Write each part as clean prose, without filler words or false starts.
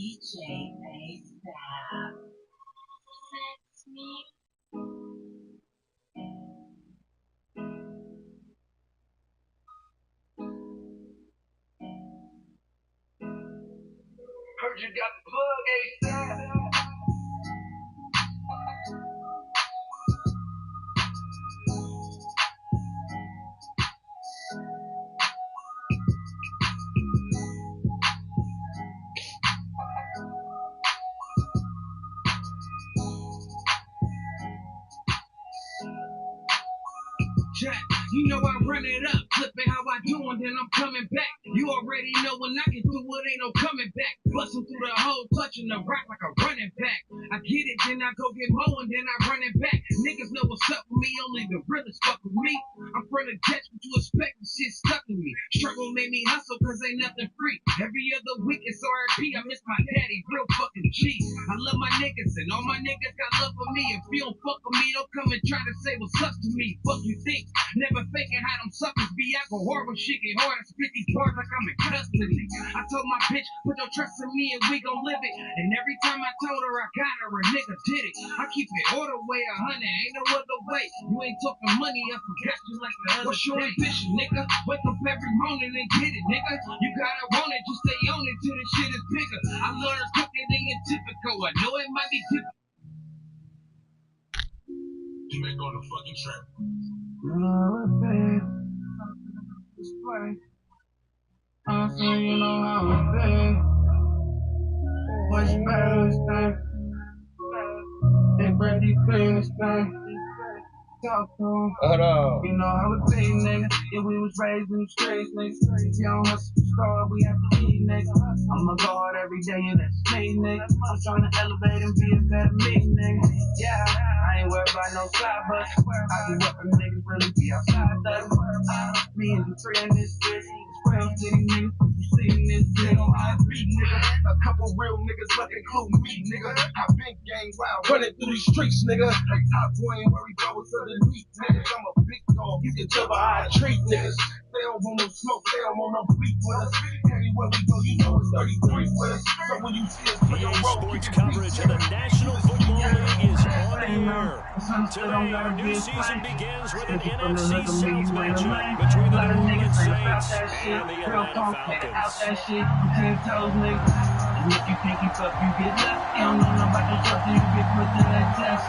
DJ ASAP. That's me. Heard you got the plug ASAP. Jack, you know I run it up, flip it how I do, and then I'm coming back. You already know when I can do it, ain't no coming back. Busting through the hole, touching the rock like a running back. I get it, then I go get more, and then I run it back. Niggas know what's up with me, only the realest fuck with me. I'm from the jets, what you expect, the shit stuck with me. Struggle made me hustle, cause ain't nothing free. Every other week it's RIP, I miss my daddy, real fucking G. I love my niggas, and all my niggas got love for me. If you don't fuck with me, don't come and try to say what's up to me. Fuck you think? Never faking how them suckers be. I go hard when shit get hard. I spit these bars like I'm in custody. I told my bitch, put your trust in me and we gon' live it. And every time I told her I got her, a nigga did it. I keep it all the way 100, ain't no other way. You ain't talking money, I forgot you like the other What's your ambition, nigga? Wake up every morning and get it, nigga. You gotta want it, just stay on it till the shit is bigger. I learned cooking in typical. I know it might be difficult. You ain't on the fucking track. You know how it be. What's better this time? They ready clean this time. Talk to 'em. You know how it be, nigga. Yeah, we was raised in the streets, nigga. If you don't hustle to start, we have to eat, nigga. I'ma go hard every day, and that's me, nigga. I'm trying to elevate and be a better me, nigga. Yeah, I ain't worried about no side, but I be what the niggas really be outside, though. Me and the three in this bitch. Real city niggas, you see this shit on how I be, nigga. A couple real niggas left, including me, nigga. I been gang wild, running through these streets, nigga. Hey, top boy ain't worried about what's underneath, niggas. I'm a big dog, you can tell by how I treat niggas. They don't want no smoke, they don't want no beef with us. Anywhere we go, you know it's 33 with us. So when you see us, put your road, Sports coverage of the National Football League is on the air. Today, our new season begins with an NFC South matchup between the New Orleans Saints and the Atlanta Falcons. And if you can't keep up, you get left. You don't know nobody else, you get put to that test.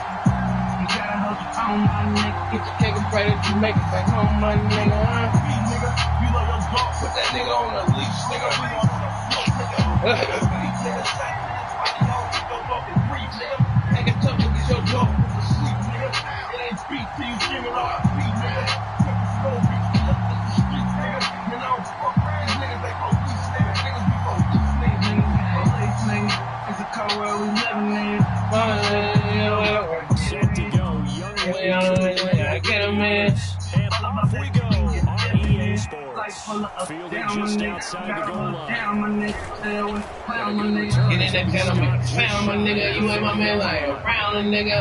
You gotta hold your own money, nigga. Get your cake and pray that you make it back home, money, nigga. Nigga, you know your dog, put that nigga on the leash, nigga. We on the floor, nigga. Nigga, tough to get your dog put to sleep, nigga. It ain't speak to you, screaming RIP, nigga. Fucking slow beat, up the street, nigga. You know, fuck these niggas, they police, nigga. Niggas be police, nigga. It's a cold world we living in. Set to go, young I get him in. And off we go on EA Sports. Fielding just outside the goal line. Get in that gentleman. Found my nigga. You ain't my man like around a nigga.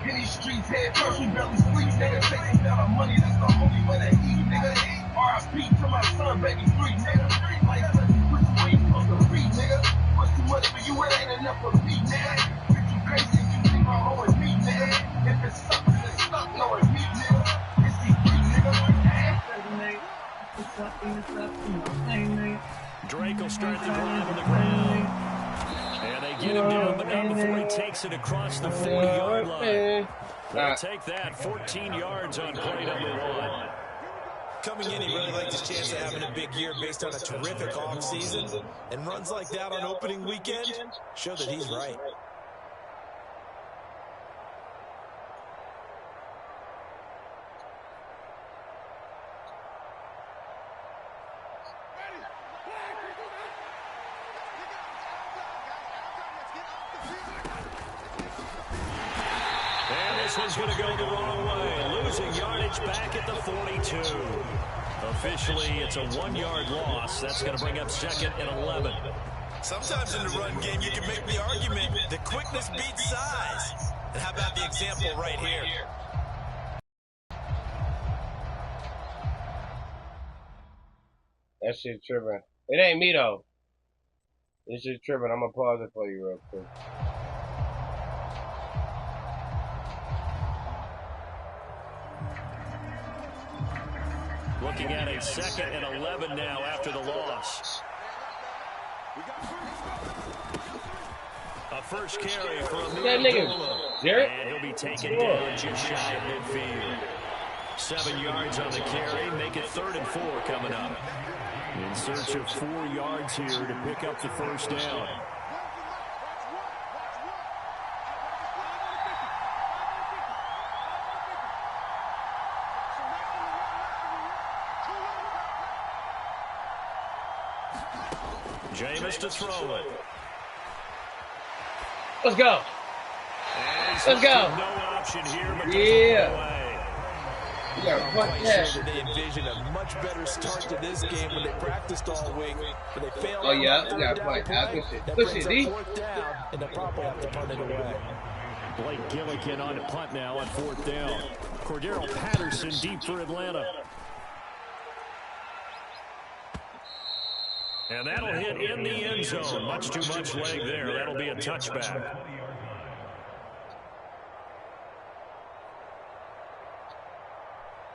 In these streets, head first, we barely sleep, nigga. Chasing down our money, that's the only way to eat, nigga. RIP to my son, baby, free, nigga. Like, put you where you supposed to be, nigga. What's too much for you, it ain't enough for me, nigga. If you crazy, if you think my hoe is me, nigga. If it's stuck, then it's stuck, no, it's me, nigga. It's these free, nigga. Drake will start the drive on the ground. And they get him down, but not before he takes it across the 40-yard line. They'll take that 14 yards on play number one. Coming in, he really liked his chance of having a big year based on a terrific offseason. And runs like that on opening weekend show that he's right. This one's going to go the wrong way, losing yardage back at the 42. Officially, it's a 1-yard loss. That's going to bring up second and 11. Sometimes in the run game, you can make the argument that quickness beats size. And how about the example right here? That shit tripping. It ain't me though. It's just tripping. I'm gonna pause it for you real quick. Looking at a 2nd and 11 now after the loss. A first carry from that nigga, Jared. And he'll be taken down just shy of midfield. 7 yards on the carry. Make it 3rd and 4 coming up. In search of 4 yards here to pick up the first down. Jameis to throw it. Let's go. Let's go. No option here, but Yeah. I'm quite sure that they envisioned a much better start to this game when they practiced all week. But they failed. Oh yeah, we gotta play. That Push brings it, D. up 4th down, and they'll probably have to punt it away. Blake Gillikin on a punt now on 4th down. Cordero Patterson deep for Atlanta. And that'll hit in the end zone. Much too much leg there. That'll be a touchback.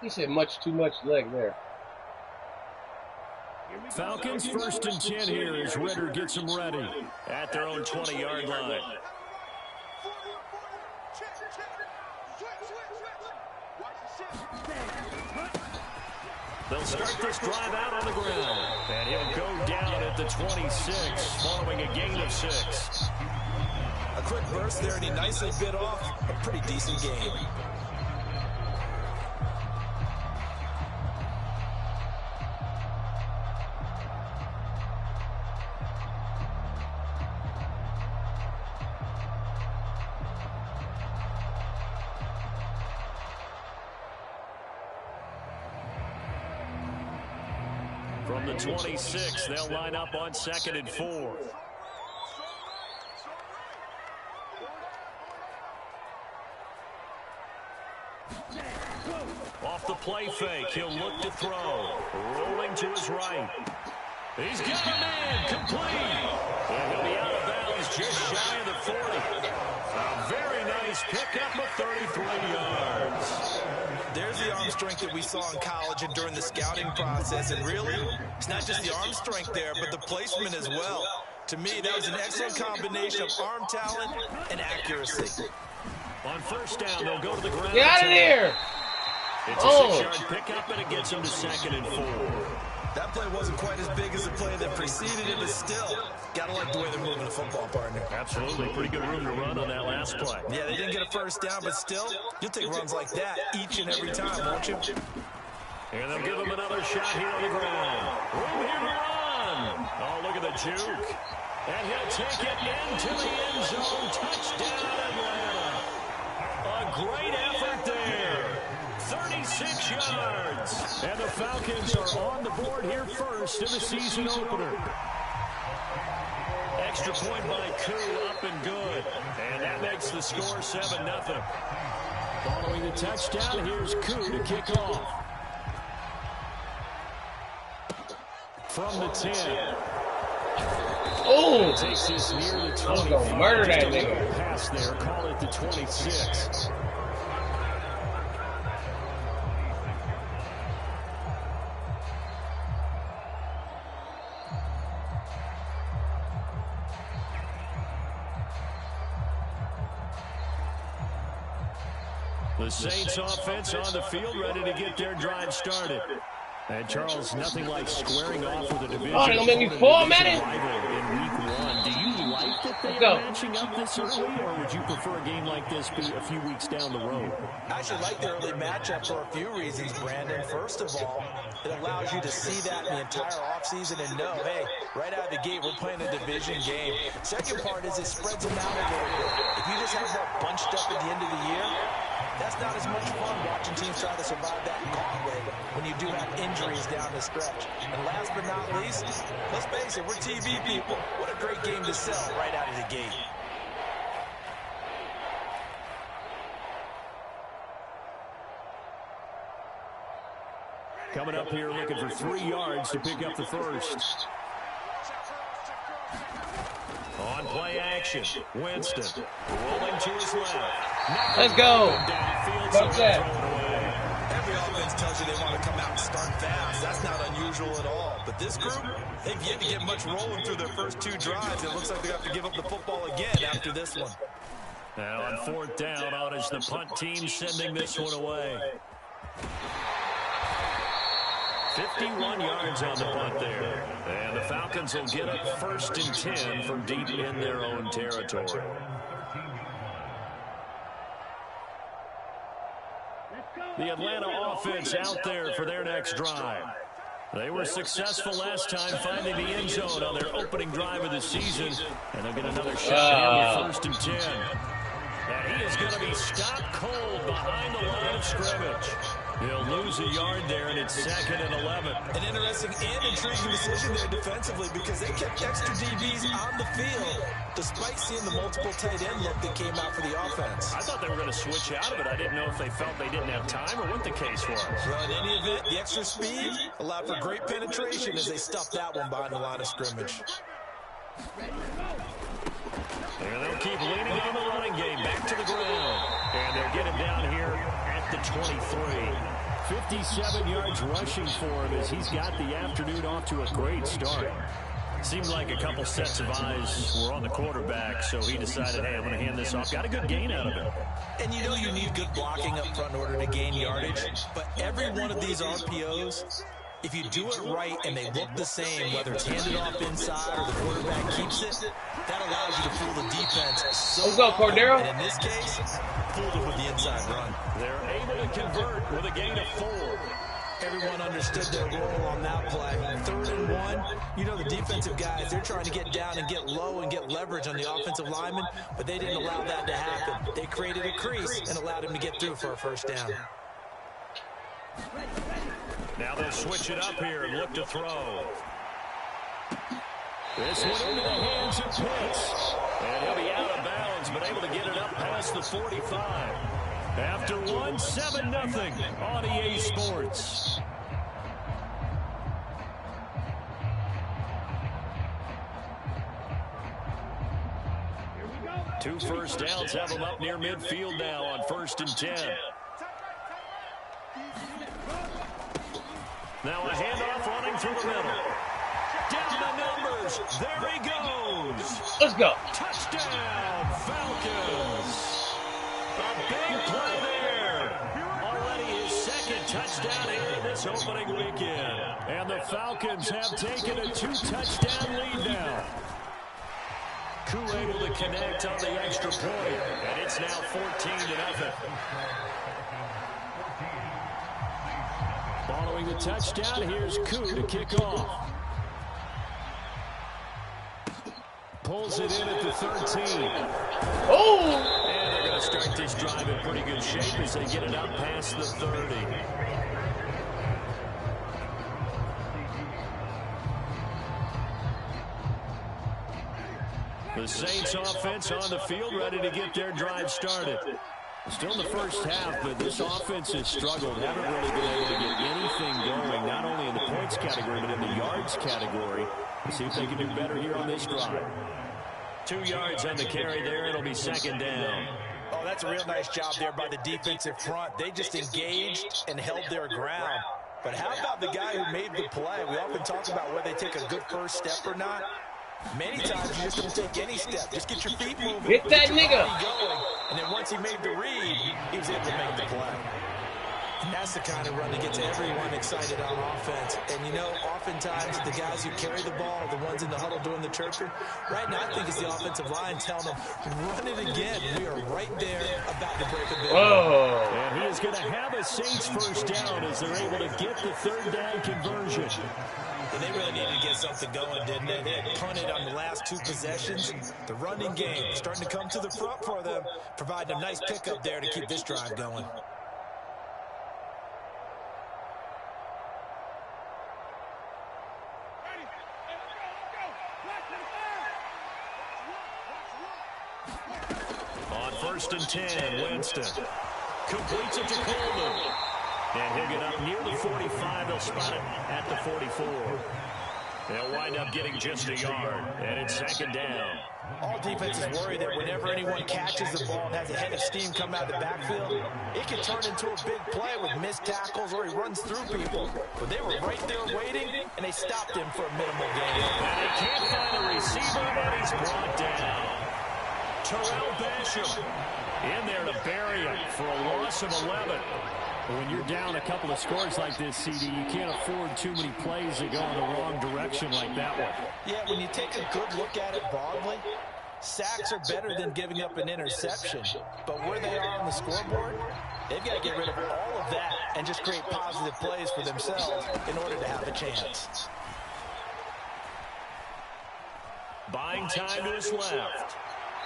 He said much too much leg there. Falcons 1st and 10 here as Ritter gets them ready at their own 20-yard line. They'll start this drive out on the ground. And he'll go down at the 26 following a gain of 6. A quick burst there, and he nicely bit off a pretty decent game. From the 26, they'll line up on 2nd and 4. Off the play fake, he'll look to throw. Rolling to his right. He's got a man, complete. And he'll be out of bounds just shy of the 40. A very nice pickup of 33 yards. There's the arm strength that we saw in college and during the scouting process. And really, it's not just the arm strength there, but the placement as well. To me, that was an excellent combination of arm talent and accuracy. On 1st down, they'll go to the ground. Get out of there! It's a 6-yard pickup, and it gets him to 2nd and 4. That play wasn't quite as big as the play that preceded it, but still, gotta like the way they're moving the football, partner. Absolutely. Pretty good room to run on that last play. Yeah, they didn't get a 1st down, but still, you'll take runs like that each and every time, won't you? And they'll give him another shot here on the ground. Room here to run. Oh, look at the juke. And he'll take it into the end zone. Touchdown, Atlanta. A great effort there. 36 yards. And the Falcons are on the board here first in the season opener. Extra point by Koo, up and good. And that makes the score 7-0. Following the touchdown, here's Koo to kick off. From the 10. Oh! Takes this near the 25. I'm gonna murder that nigga. Pass there, call it the 26. The Saints offense on the field, ready to get their drive started. And Charles, nothing like squaring off with a division. Oh, they're gonna make me fall, man. In week 1. Do you like that they are matching up this early, or would you prefer a game like this be a few weeks down the road? I actually like the early matchup for a few reasons, Brandon. First of all, it allows you to see that in the entire offseason and know, hey, right out of the gate, we're playing a division game. Second part is it spreads them out a little bit. If you just have that bunched up at the end of the year, that's not as much fun watching teams try to survive that gauntlet when you do have injuries down the stretch. And last but not least, let's face it, we're TV people. What a great game to sell right out of the gate. Coming up here looking for 3 yards to pick up the first. On play action, Winston rolling to his left. Let's go. What's that? Every offense tells you they want to come out and start fast. That's not unusual at all. But this group, they've yet to get much rolling through their first 2 drives. It looks like they have to give up the football again after this one. Now on 4th down, out is the punt team sending this one away. 51 yards on the punt there. And the Falcons will get up 1st and 10 from deep in their own territory. The Atlanta offense out there for their next drive. They were successful last time finding the end zone on their opening drive of the season. And they'll get another shot here with 1st and 10. And he is going to be stopped cold behind the line of scrimmage. He'll lose a yard there, and it's 2nd and 11. An interesting and intriguing decision there defensively because they kept extra DBs on the field despite seeing the multiple tight end look that came out for the offense. I thought they were going to switch out of it. I didn't know if they felt they didn't have time or what the case was. Well, in any event, the extra speed allowed for great penetration as they stuffed that one behind the line of scrimmage. And they'll keep leaning on the running game back to the ground. And they'll get him down here at the 23. 57 yards rushing for him as he's got the afternoon off to a great start. Seemed like a couple sets of eyes were on the quarterback, so he decided, hey, I'm going to hand this off. Got a good gain out of it. And you know you need good blocking up front in order to gain yardage, but every one of these RPOs, if you do it right and they look the same, whether it's handed off inside or the quarterback keeps it, that allows you to fool the defense. So let's go, Cordero. And in this case, fooled it with the inside run. They're able to convert with a gain of 4. Everyone understood their role on that play. 3rd and 1, you know the defensive guys, they're trying to get down and get low and get leverage on the offensive lineman, but they didn't allow that to happen. They created a crease and allowed him to get through for a 1st down. Now they'll switch it up here and look to throw. This one into the hands of Pitts. And he'll be out of bounds, but able to get it up past the 45. After 1, 7-0 on EA Sports. Two first downs have them up near midfield now on 1st and 10. Now a handoff running through the middle. Down the numbers. There he goes. Let's go. Touchdown, Falcons. A big play there. Already his 2nd touchdown here in this opening weekend. And the Falcons have taken a 2-touchdown lead now. Koo able to connect on the extra point. And it's now 14-0. Following the touchdown, here's Koo to kick off. Pulls it in at the 13. Oh! And they're going to start this drive in pretty good shape as they get it up past the 30. The Saints offense on the field ready to get their drive started. Still in the first half, but this offense has struggled. Haven't really been able to get anything going, not only in the points category, but in the yards category. Let's see if they can do better here on this drive. 2 yards on the carry there. It'll be 2nd down. Oh, that's a real nice job there by the defensive front. They just engaged and held their ground. But how about the guy who made the play? We often talk about whether they take a good first step or not. Many times you just don't take any step. Just get your feet moving. Hit that nigga. Going. And then once he made the read, he was able to make the play. And that's the kind of run that gets everyone excited on offense. And, you know, oftentimes the guys who carry the ball are the ones in the huddle doing the chirping. Right now, I think it's the offensive line telling them, run it again. We are right there about to break a big Whoa. And he is going to have a Saints first down as they're able to get the 3rd down conversion. And they really needed to get something going, didn't they? They had punted on the last 2 possessions. The running game starting to come to the front for them, providing a nice pickup there to keep this drive going. On 1st and 10, Winston completes it to Coleman. And he'll get up near the 45. They'll spot it at the 44. They'll wind up getting just a yard, and it's second down. All defenses worry that whenever anyone catches the ball and has a head of steam come out of the backfield, it can turn into a big play with missed tackles or he runs through people. But they were right there waiting, and they stopped him for a minimal gain. And they can't find a receiver, and he's brought down. Terrell Basham in there to bury him for a loss of 11. But when you're down a couple of scores like this, CD, you can't afford too many plays that go in the wrong direction like that one. Yeah, when you take a good look at it broadly, sacks are better than giving up an interception. But where they are on the scoreboard, they've got to get rid of all of that and just create positive plays for themselves in order to have a chance. Buying time to his left.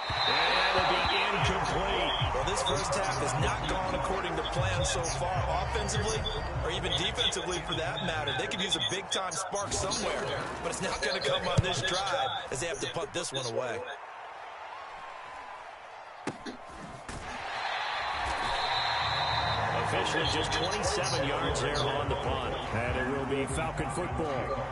And that'll be incomplete. Well, this first half has not gone according to plan so far, offensively or even defensively for that matter. They could use a big-time spark somewhere, but it's not going to come on this drive as they have to punt this one away. Officially just 27 yards there on the punt. And it will be Falcon football.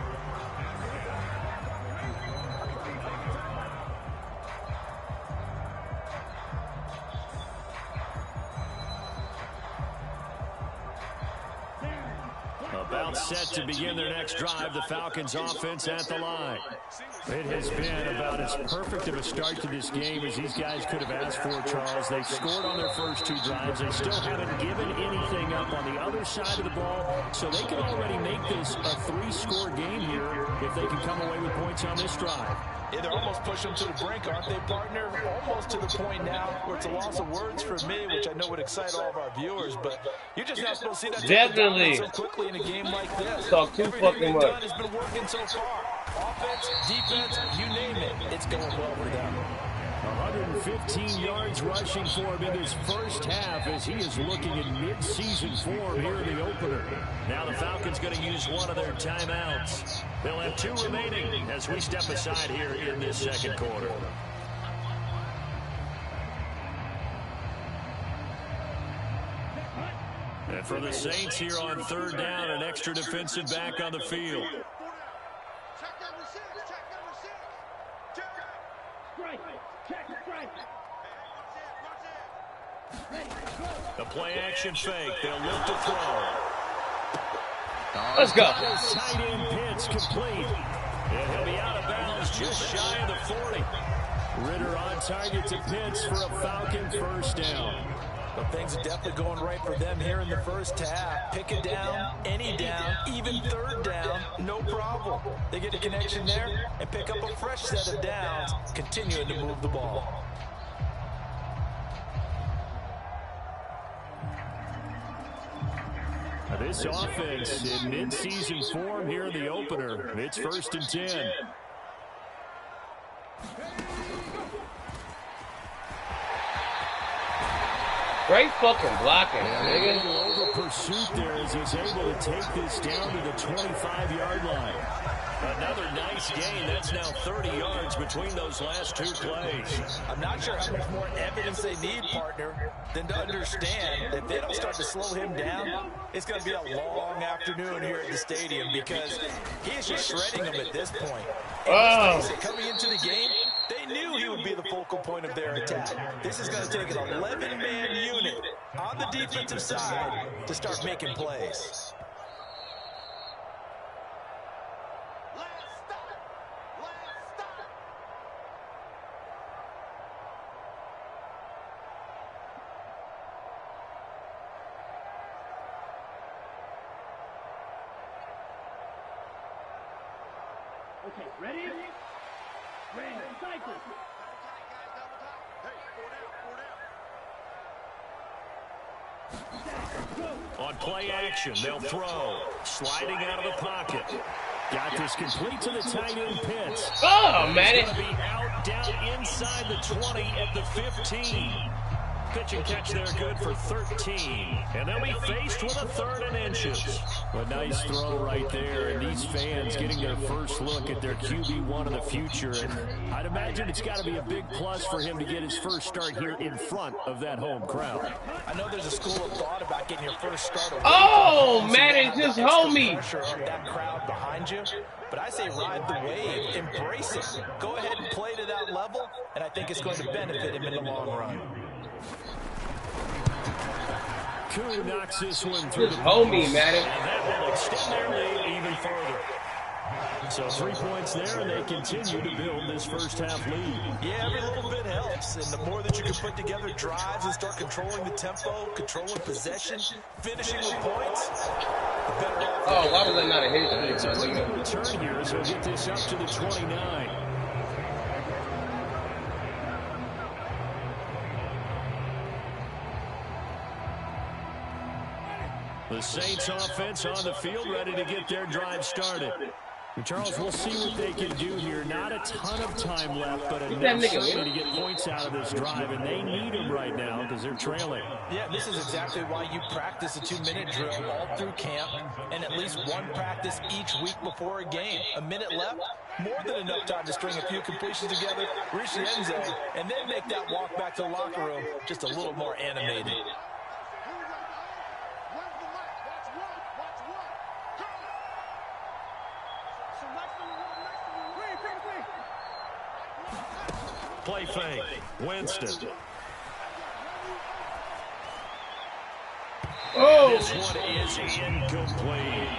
About set to begin their next drive, the Falcons offense at the line. It has been about as perfect of a start to this game as these guys could have asked for, Charles. They've scored on their first two drives. They still haven't given anything up on the other side of the ball, so they can already make this a three-score game here if they can come away with points on this drive. Yeah, they're almost pushing them to the brink, aren't they, partner? Almost to the point now where it's a loss of words for me, which I know would excite all of our viewers, but you're just not supposed to see that definitely so quickly in a game like this. talk too fucking much. Has been working so far. Offense, defense, you name it, it's going well for them. 115 yards rushing for him in his first half as he is looking in mid-season form here in the opener. Now the Falcons going to use one of their timeouts. They'll have two remaining as we step aside here in this second quarter. And for the Saints here on third down, an extra defensive back on the field. The play-action fake. They'll look to throw. Let's go. Tight end Pitts complete. And he'll be out of bounds just shy of the 40. Ritter on target to Pitts for a Falcon first down. But things are definitely going right for them here in the first half. Pick it down, any down, even third down, no problem. They get a connection there and pick up a fresh set of downs, continuing to move the ball. This offense in mid-season form here in the opener. It's 1st and 10. Great fucking blocking, nigga. Over pursuit there as he's able to take this down to the 25-yard line. Another nice gain. That's now 30 yards between those last two plays. I'm not sure how much more evidence they need, partner, than to understand that if they don't start to slow him down, it's going to be a long afternoon here at the stadium because he is just shredding them at this point. And coming into the game, they knew he would be the focal point of their attack. This is going to take an 11-man unit on the defensive side to start making plays. Okay, ready? Ready, cycle. On play action, they'll throw. Sliding out of the pocket. Got this complete to the tight end Pitts. Oh, man. He's going to be out down inside the 20 at the 15. pitch and catch there, good for 13. And they'll be faced with a 3rd and inches. A nice throw right there, and these fans getting their first look at their QB1 of the future. And I'd imagine it's got to be a big plus for him to get his first start here in front of that home crowd. I know there's a school of thought about getting your first start. Oh, Madden, just hold me. Pressure of that crowd behind you. But I say ride the wave, embrace it. Go ahead and play to that level, and I think it's going to benefit him in the long run. Koo knocks this one through the hold me, Madden. And that will extend their lead even further. So 3 points there, and they continue to build this first half lead. Yeah, every little bit helps. And the more that you can put together drives and start controlling the tempo, controlling possession, finishing with points, the better off. Oh, why was that not a hit? It's a pretty good return here, so get this up to the 29. The Saints offense on the field, ready to get their drive started. And Charles, we'll see what they can do here. Not a ton of time left, but enough certainly to get points out of this drive, and they need them right now because they're trailing. Yeah, this is exactly why you practice a 2-minute drill all through camp and at least one practice each week before a game. A minute left, more than enough time to string a few completions together, reach the end zone, and then make that walk back to the locker room just a little more animated. Play fake. Winston. Oh! This one is incomplete.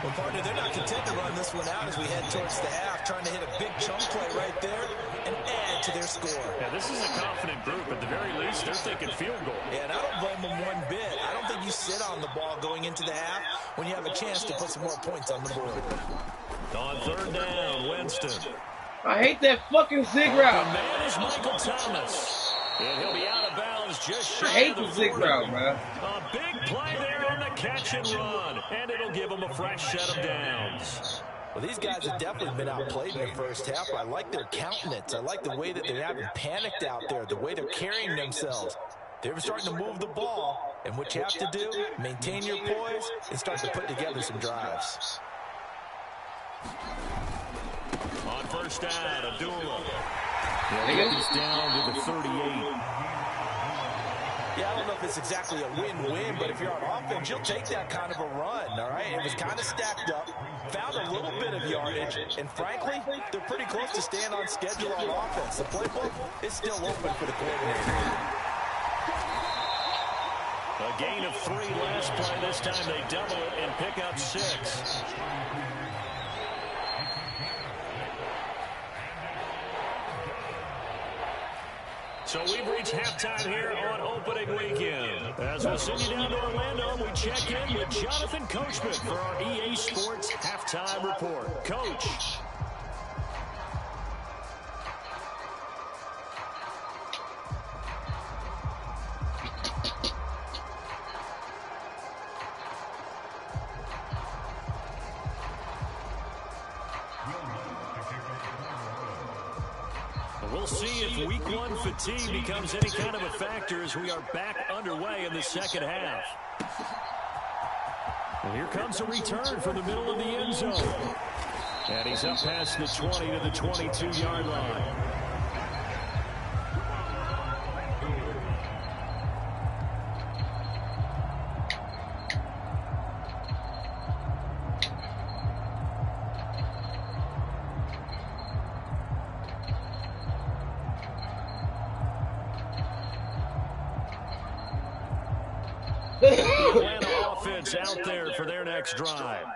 Well, partner, they're not content to run this one out as we head towards the half, trying to hit a big chunk play right there and add to their score. Yeah, this is a confident group. At the very least, they're thinking field goal. Yeah, and I don't blame them one bit. I don't think you sit on the ball going into the half when you have a chance to put some more points on the board. On 3rd down, Winston. I hate that fucking zig The route. man is Michael Thomas. And he'll be out of bounds just shy I hate of the zig 40. route, man. A big play there on the catch and run. And it'll give them a fresh set of downs. Well, these guys have definitely been outplayed in the first half. I like their countenance. I like the way that they haven't panicked out there, the way they're carrying themselves. They're starting to move the ball. And what you have to do, maintain your poise and start to put together some drives. On 1st down, Abdullah. He's down to the 38. Yeah, I don't know if it's exactly a win-win, but if you're on offense, you'll take that kind of a run, all right? It was kind of stacked up, found a little bit of yardage, and frankly, they're pretty close to staying on schedule on offense. The playbook is still open for the coordinator. A gain of 3 last play. This time they double it and pick up 6. So we've reached halftime here on opening weekend. As we'll send you down to Orlando, we check in with Jonathan Coachman for our EA Sports Halftime Report. Coach. We'll see if week 1 fatigue becomes any kind of a factor as we are back underway in the second half. And here comes a return from the middle of the end zone. And he's up past the 20 to the 22-yard line. Atlanta offense out there for their next drive.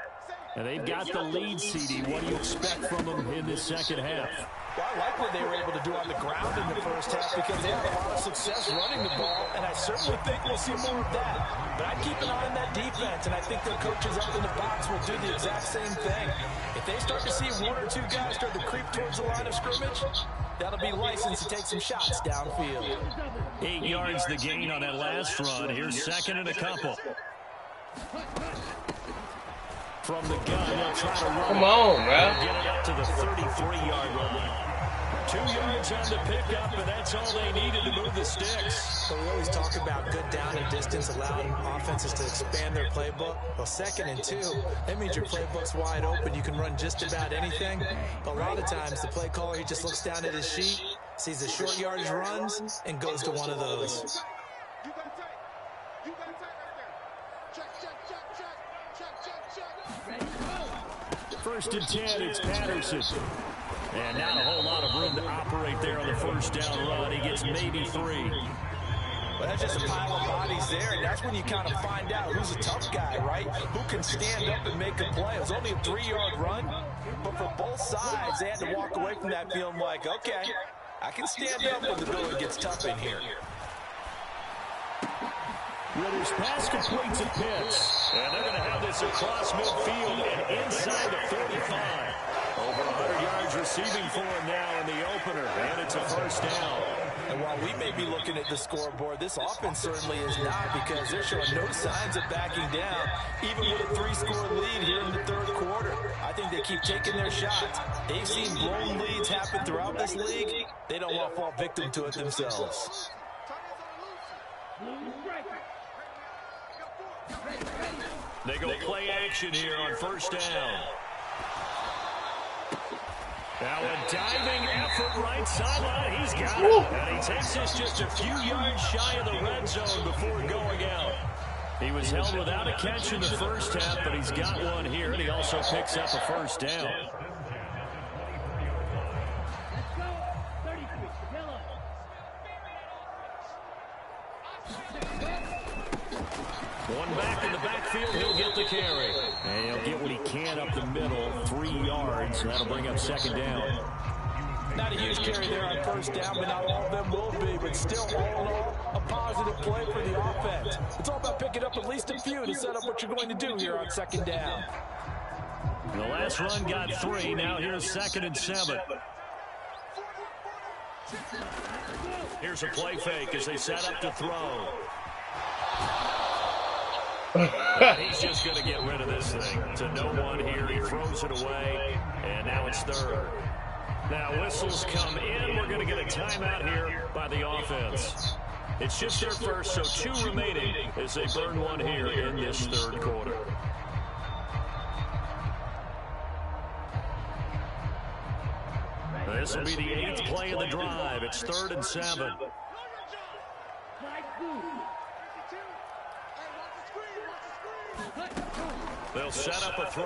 And they've got the lead, CD. What do you expect from them in this second half? Well, I like what they were able to do on the ground in the first half because they had a lot of success running the ball, and I certainly think we'll see more of that. But I'd keep an eye on that defense, and I think their coaches up in the box will do the exact same thing. If they start to see 1 or 2 guys start to creep towards the line of scrimmage, that'll be license to take some shots downfield. 8 yards the gain on that last run. Here's 2nd and a couple. From the gun, they'll try to run. Come on, bro. Get it up to the 33-yard line. 2 yards on the pickup, and that's all they needed to move the sticks. So we always talk about good down and distance, allowing offenses to expand their playbook. Well, 2nd and 2, that means your playbook's wide open. You can run just about anything. But a lot of times, the play caller, he just looks down at his sheet, sees the short yardage runs, and goes to one of those. First and 10, it's Patterson. And not a whole lot of room to operate there on the first down run. He gets maybe 3. Well, that's just a pile of bodies there, and that's when you kind of find out who's a tough guy, right? Who can stand up and make a play. It was only a 3-yard run, but for both sides, they had to walk away from that feeling like, okay, I can stand up when the building gets tough in here. Ritter's pass completes at Pitts, and they're going to have this across midfield and inside the 45. Over 100 yards receiving for him now in the opener, and it's a first down. And while we may be looking at the scoreboard, this offense certainly is not, because they're showing no signs of backing down, even with a 3-score lead here in the 3rd quarter. I think they keep taking their shots. They've seen blown leads happen throughout this league. They don't want to fall victim to it themselves. They go play action here on first down. Now a diving effort right sideline. He's got it. And he takes this just a few yards shy of the red zone before going out. He was held without a catch in the first half, but he's got one here, and he also picks up a first down. One back in the backfield, he'll get the carry. And he'll get what he can up the middle, 3 yards. That'll bring up second down. Not a huge carry there on first down, but not all of them will be. But still, all in all, a positive play for the offense. It's all about picking up at least a few to set up what you're going to do here on second down. The last run got 3. Now here's 2nd and 7. Here's a play fake as they set up to throw. He's just going to get rid of this thing. To no one here. He throws it away, and now it's 3rd. Now whistles come in. We're going to get a timeout here by the offense. It's just their first, so 2 remaining as they burn one here in this 3rd quarter. This will be the 8th play of the drive. It's 3rd and 7. They'll set up a throw.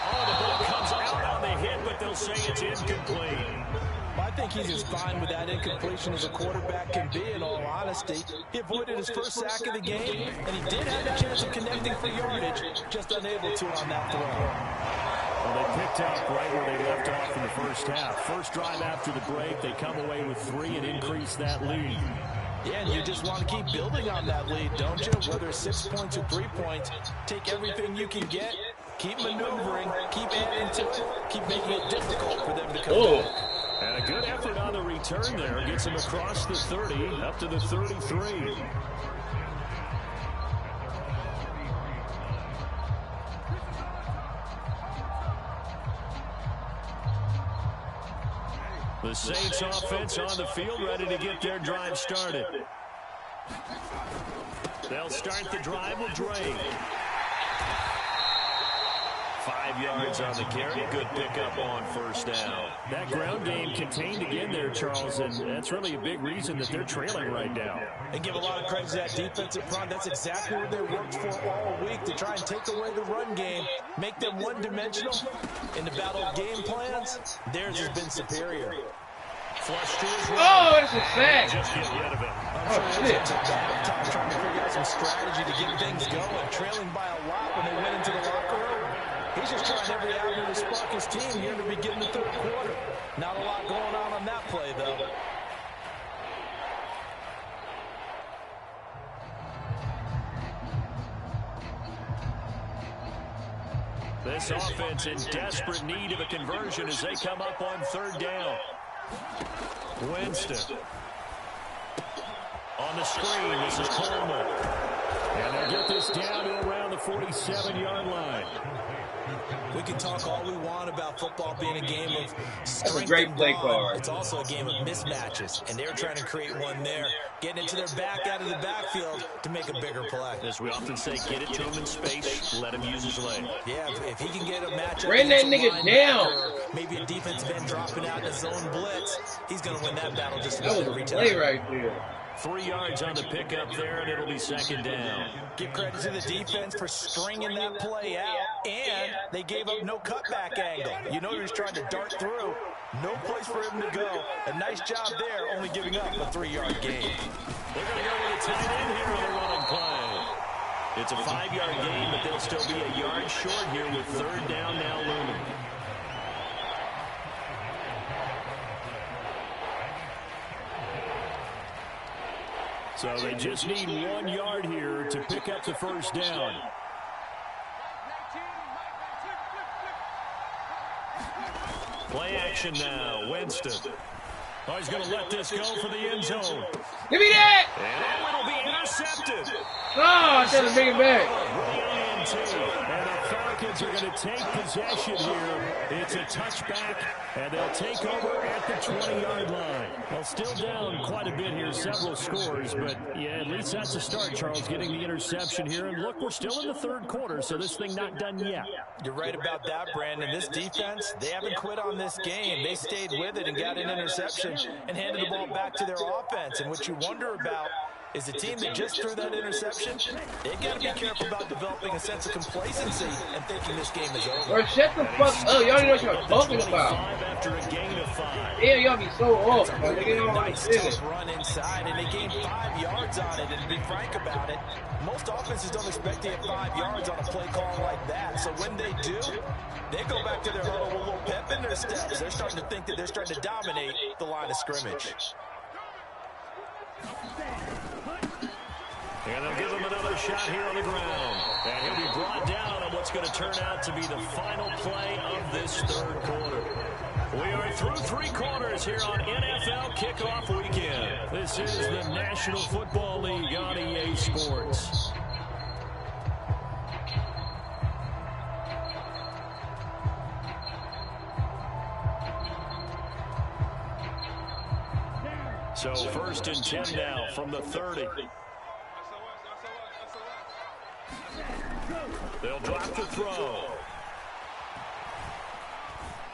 Oh, the ball comes out on the hit, but they'll say it's incomplete. I think he's as fine with that incompletion as a quarterback can be, in all honesty. He avoided his first sack of the game, and he did have a chance of connecting for yardage, just unable to on that throw. Well, they picked up right where they left off in the first half. First drive after the break, they come away with 3 and increase that lead. Yeah, and you just want to keep building on that lead, don't you? Whether it's 6 points or 3 points, take everything you can get, keep maneuvering, keep adding to it, keep making it difficult for them to come back. And a good effort on the return there. Gets him across the 30, up to the 33. The Saints offense on the field, ready to get their drive started. They'll start the drive with Drake. 5 yards on the carry. Good pickup on first down. That ground game contained again there, Charles, and that's really a big reason that they're trailing right now. And give a lot of credit to that defensive front. That's exactly what they worked for all week, to try and take away the run game, make them one-dimensional. In the battle of game plans, theirs has been superior. Flush to his right. Oh, it's a sack. Just get rid of it. Shit. Trying to figure out some strategy to get things going. Trailing by a lot when they went into the locker room. He's just trying every avenue to spark his team here to begin the 3rd quarter. Not a lot going on that play, though. This offense in desperate need of a conversion as they come up on 3rd down. Winston. On the screen, this is Coleman. And they'll get get this down to around the 47-yard line. We can talk all we want about football being a game of strength. That's a great play call. It's also a game of mismatches, and they're trying to create one there, getting into their back out of the backfield to make a bigger play. As we often say, get it to him in space, let him use his leg. Yeah, if he can get a matchup, bring that nigga down. Maybe a defensive end dropping out in a zone blitz, he's going to win that battle just that was every a time. play right there. 3 yards on the pickup there, and it'll be second down. Give credit to the defense for stringing that play out, and they gave up no cutback angle. You know he was trying to dart through. No place for him to go. A nice job there, only giving up a 3-yard gain. They're going to go with a tight end here on the running play. It's a 5-yard gain, but they'll still be a yard short here with third down now looming. So they just need 1 yard here to pick up the first down. Play action now, Winston. Oh, he's going to let this go for the end zone. Give me that! And it'll be intercepted. Oh, I should have bring it back. And the Falcons are going to take possession here. It's a touchback, and they'll take over at the 20-yard line. Well, still down quite a bit here, several scores, but yeah, at least that's a start, Charles, getting the interception here. And look, we're still in the third quarter, so this thing not done yet. You're right about that, Brandon. This defense, they haven't quit on this game. They stayed with it and got an interception and handed the ball back to their offense. And what you wonder about is the team that just threw that interception, they've got to be careful about developing a sense of complacency and thinking this game is over. Bro, shut the fuck up. Y'all know what y'all talking about. After a gain of 5. Yeah, y'all be so off. Nice tough run inside, and they gained 5 yards on it. And to be frank about it, most offenses don't expect to get 5 yards on a play call like that. So when they do, they go back to their huddle with a little pep in their steps. They're starting to think that they're starting to dominate the line of scrimmage. And they'll give him another shot here on the ground. And he'll be brought down on what's going to turn out to be the final play of this third quarter. We are through 3 quarters here on NFL Kickoff Weekend. This is the National Football League on EA Sports. So first and 10 now from the 30. They'll drop the throw.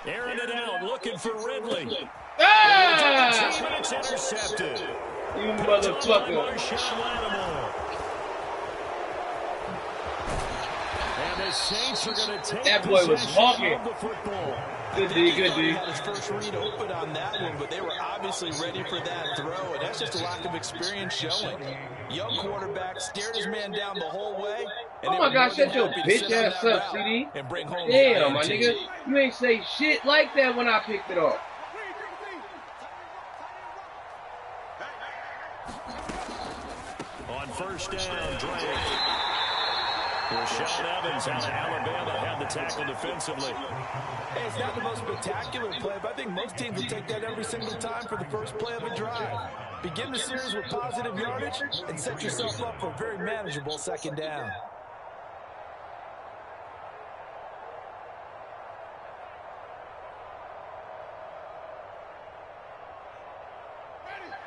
Airing it out, looking for Ridley. Ah! And it's intercepted. You motherfucker. And the Saints are going to take that boy was walking. the football. Good D, good D. Had his first read open on that one, but they were obviously ready for that throw, and that's just a lack of experience showing. Young quarterback stared his man down the whole way. Oh my gosh, shut your bitch ass up, CD. And bring home damn, my nigga. You ain't say shit like that when I picked it off. On first down, Drake. Rashaan Evans out of Alabama had the tackle defensively. Hey, it's not the most spectacular play, but I think most teams will take that every single time for the first play of a drive. Begin the series with positive yardage and set yourself up for a very manageable second down.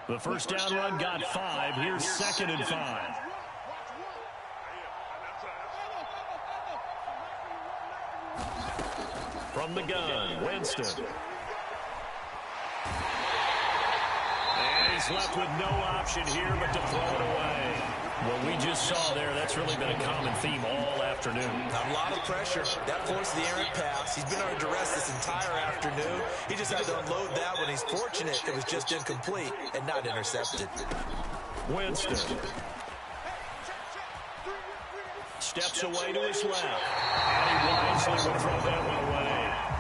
The first down run got 5. Here's 2nd and 5. From the gun, Winston. And he's left with no option here but to throw it away. What we just saw there, that's really been a common theme all afternoon. A lot of pressure. That forced the errant pass. He's been under duress this entire afternoon. He just had to unload that one. He's fortunate it was just incomplete and not intercepted. Winston. Steps away to his left. And he wisely will throw that one away.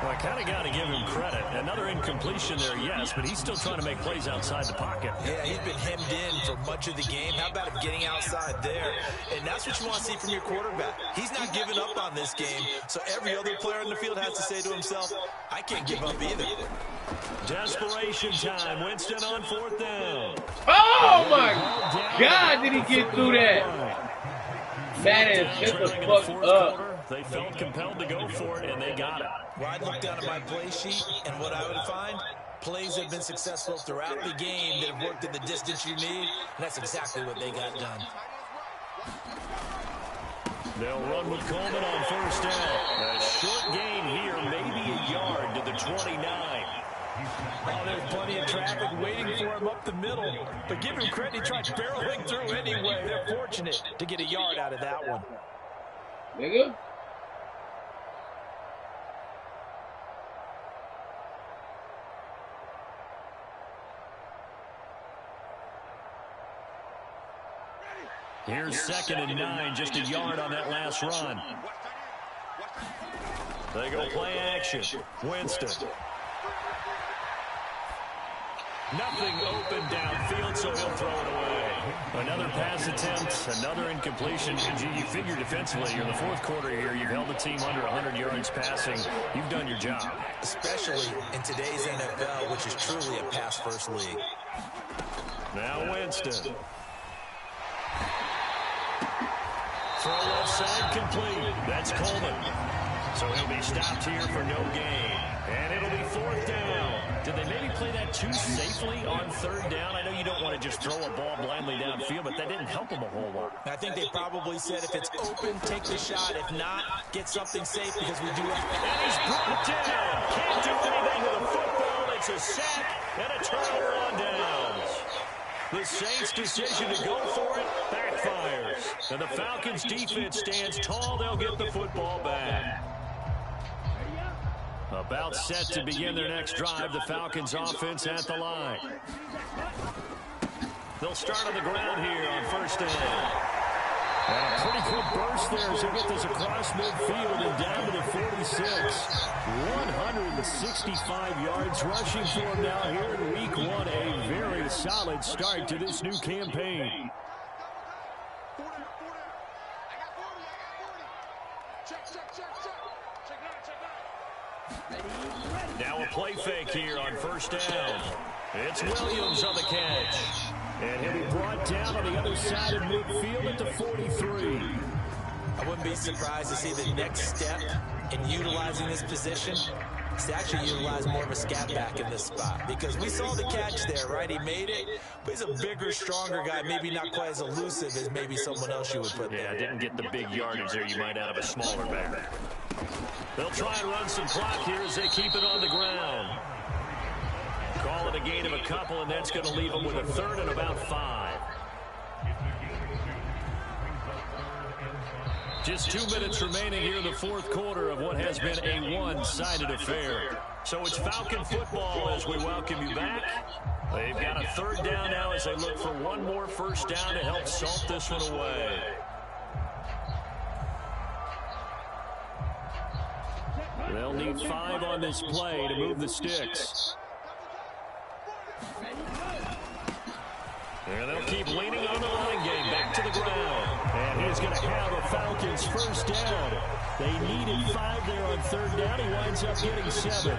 Well, I kind of got to give him credit. Another incompletion there, yes, but he's still trying to make plays outside the pocket. Yeah, he's been hemmed in for much of the game. How about him getting outside there? And that's what you want to see from your quarterback. He's not giving up on this game, so every other player in the field has to say to himself, I can't give up either. Desperation time. Winston on 4th down. Oh, my God, did he get through that? Man, shut the fuck up. They felt compelled to go for it, and they got it. Well, I'd look down at my play sheet, and what I would find, plays have been successful throughout the game that have worked in the distance you need, and that's exactly what they got done. They'll run with Coleman on first down. A short gain here, maybe a yard to the 29. Oh, there's plenty of traffic waiting for him up the middle. But give him credit, he tried barreling through anyway. They're fortunate to get a yard out of that one. Nigga. Here's 2nd and 9, just a yard on that last run. They go play action. Winston. Nothing open downfield, so he'll throw it away. Another pass attempt, another incompletion. You figure defensively, in the fourth quarter here, you've held the team under 100 yards passing. You've done your job. Especially in today's NFL, which is truly a pass-first league. Now Winston. Throw left side complete. That's Coleman. So he'll be stopped here for no gain. And it'll be 4th down. Did they maybe play that too safely on 3rd down? I know you don't want to just throw a ball blindly downfield, but that didn't help them a whole lot. I think they probably said if it's open, take the shot. If not, get something safe because we do it. And he's brought down. Can't do anything with a football. It's a sack and a turnover on downs. The Saints' decision to go for it backfires. And the Falcons' defense stands tall. They'll get the football back. About set to begin their next drive, the Falcons offense at the line. They'll start on the ground here on 1st down. And a pretty quick burst there as they get this across midfield and down to the 46. 165 yards rushing for him now here in week 1. A very solid start to this new campaign. Now a play fake here on 1st down. It's Williams on the catch. And he'll be brought down on the other side of midfield at the 43. I wouldn't be surprised to see the next step in utilizing this position is to actually utilize more of a scat back in this spot. Because we saw the catch there, right? He made it, but he's a bigger, stronger guy, maybe not quite as elusive as maybe someone else you would put there. Yeah, didn't get the big yardage there you might out of a smaller back. They'll try and run some clock here as they keep it on the ground. Call it a gain of a couple, and that's going to leave them with a 3rd and about 5. Just 2 minutes remaining here in the fourth quarter of what has been a one-sided affair. So it's Falcon football as we welcome you back. They've got a 3rd down now as they look for one more first down to help salt this one away. They'll need 5 on this play to move the sticks. And they'll keep leaning on the running game back to the ground. And he's going to have a Falcons first down. They needed 5 there on 3rd down. He winds up getting 7.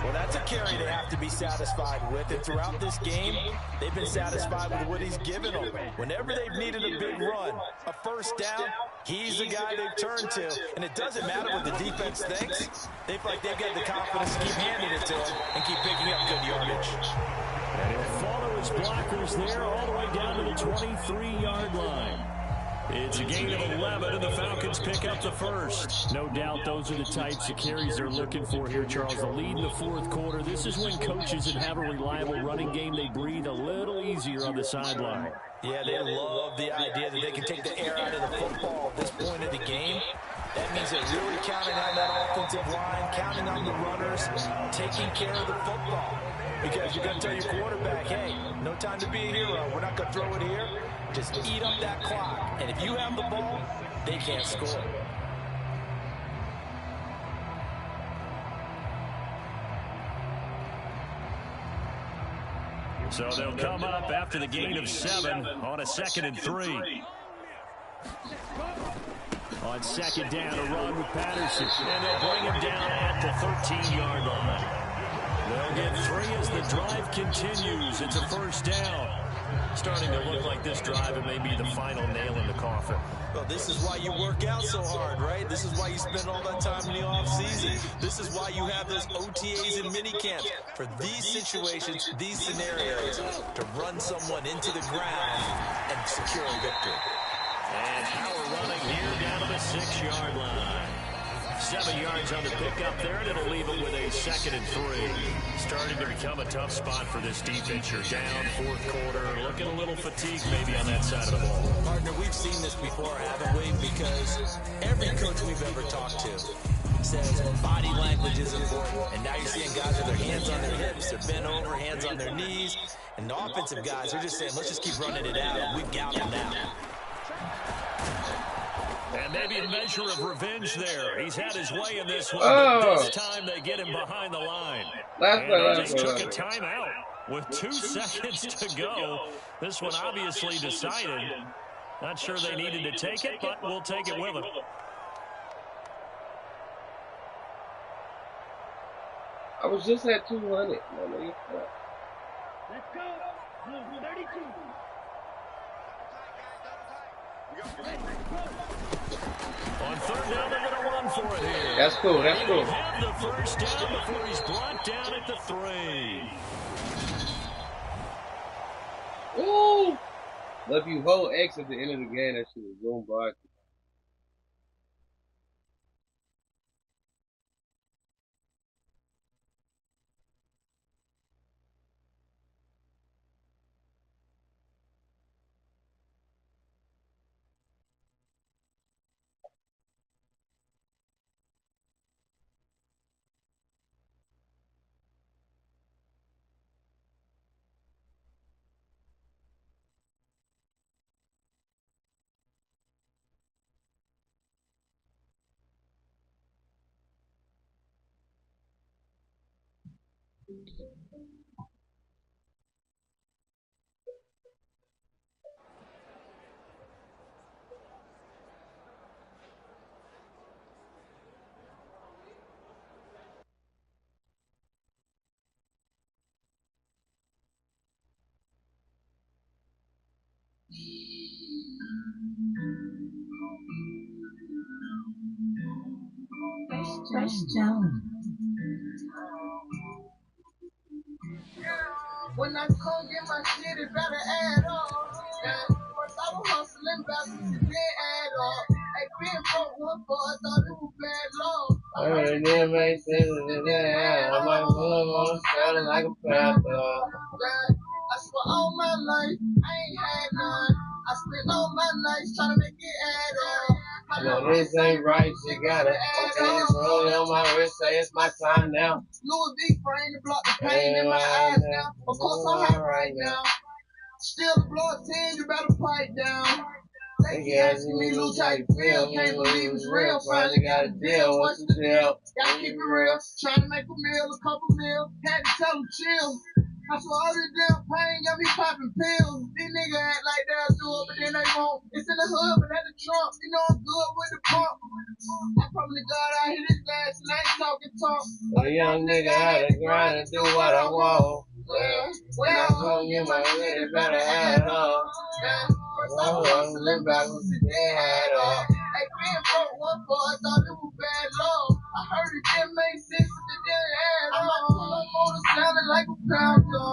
Well, that's a carry they have to be satisfied with. And throughout this game, they've been satisfied with what he's given them. Whenever they've needed a big run, a first down, he's the guy they've turned to. And it doesn't matter what the defense thinks. They feel like they've got the confidence to keep handing it to him and keep picking up good yardage. And he'll follow his blockers there all the way down to the 23-yard line. It's a gain of 11, and the Falcons pick up the first. No doubt those are the types of carries they're looking for here, Charles. The lead in the fourth quarter. This is when coaches that have a reliable running game, they breathe a little easier on the sideline. Yeah, they love the idea that they can take the air out of the football at this point of the game. That means they're really counting on that offensive line, counting on the runners, taking care of the football. Because you're going to tell your quarterback, hey, no time to be a hero. We're not going to throw it here. Just eat up that clock. And if you have the ball, they can't score. So they'll come up after the gain of 7 on a 2nd and 3. On 2nd down, a run with Patterson. And they'll bring him down at the 13-yard line. They'll get 3 as the drive continues. It's a first down. starting to look like this drive may be the final nail in the coffin. Well, this is why you work out so hard, right? This is why you spend all that time in the offseason. This is why you have those OTAs and mini camps for these situations, these scenarios, to run someone into the ground and secure a victory. And power running here down to the 6-yard line. 7 yards on the pickup there, and it'll leave it with a 2nd and 3. Starting to become a tough spot for this defense. You're down, 4th quarter, looking a little fatigued maybe on that side of the ball. Partner, we've seen this before, haven't we? Because every coach we've ever talked to says body language is important. And now you're seeing guys with their hands on their hips, they're bent over, hands on their knees. And the offensive guys are just saying, let's just keep running it out. We've got them now. And maybe a measure of revenge there. He's had his way in this one, but this time they get him behind the line. And they just took a timeout with 2 seconds to go. This one obviously decided. Not sure they needed to take it, but we'll take it with them. I was just at 200. Let's go. 32. On 3rd down, they're going to run for it here. That's cool. That's cool. Have the 1st down before he's brought down at the 3. Ooh. But if you hold X at the end of the game, that shit is going by. Fresh Jones. When I come get my shit, it better add up. First I was hustling backwards and then add up. Hey, being broke one for I thought it was bad luck. I heard it didn't make sense in that. I'm like, I'm sounding like a panther. I swear all my life, I ain't had none. I spent all my nights trying to make it add up. I know this ain't right, you gotta okay, it's rolling on my wrist, say it's my time now. Louis V frame to block the pain in my eyes now. Of course I'm hot right now. Still the blood 10, you better pipe down. They asking me, Luke, how you feel? Can't believe it's real. Finally got a deal. What's the deal? Gotta keep it real. Trying to make a meal, a couple meal. Had to tell them chill. I swear all this damn pain got me popping pills. These niggas act like they'll do it, but then they won't. It's in the hood, but at the trunk. You know I'm good with the pump. I probably got out here this last night talking talk. A young nigga had to grind and do what I want. When I told you my shit, it better add up. First I was hustling backwards and then add up. Hey, being broke one for I thought it was bad luck. I heard it didn't make sense, but it didn't add up. I'm like, pull up on the sounding like a pound dog.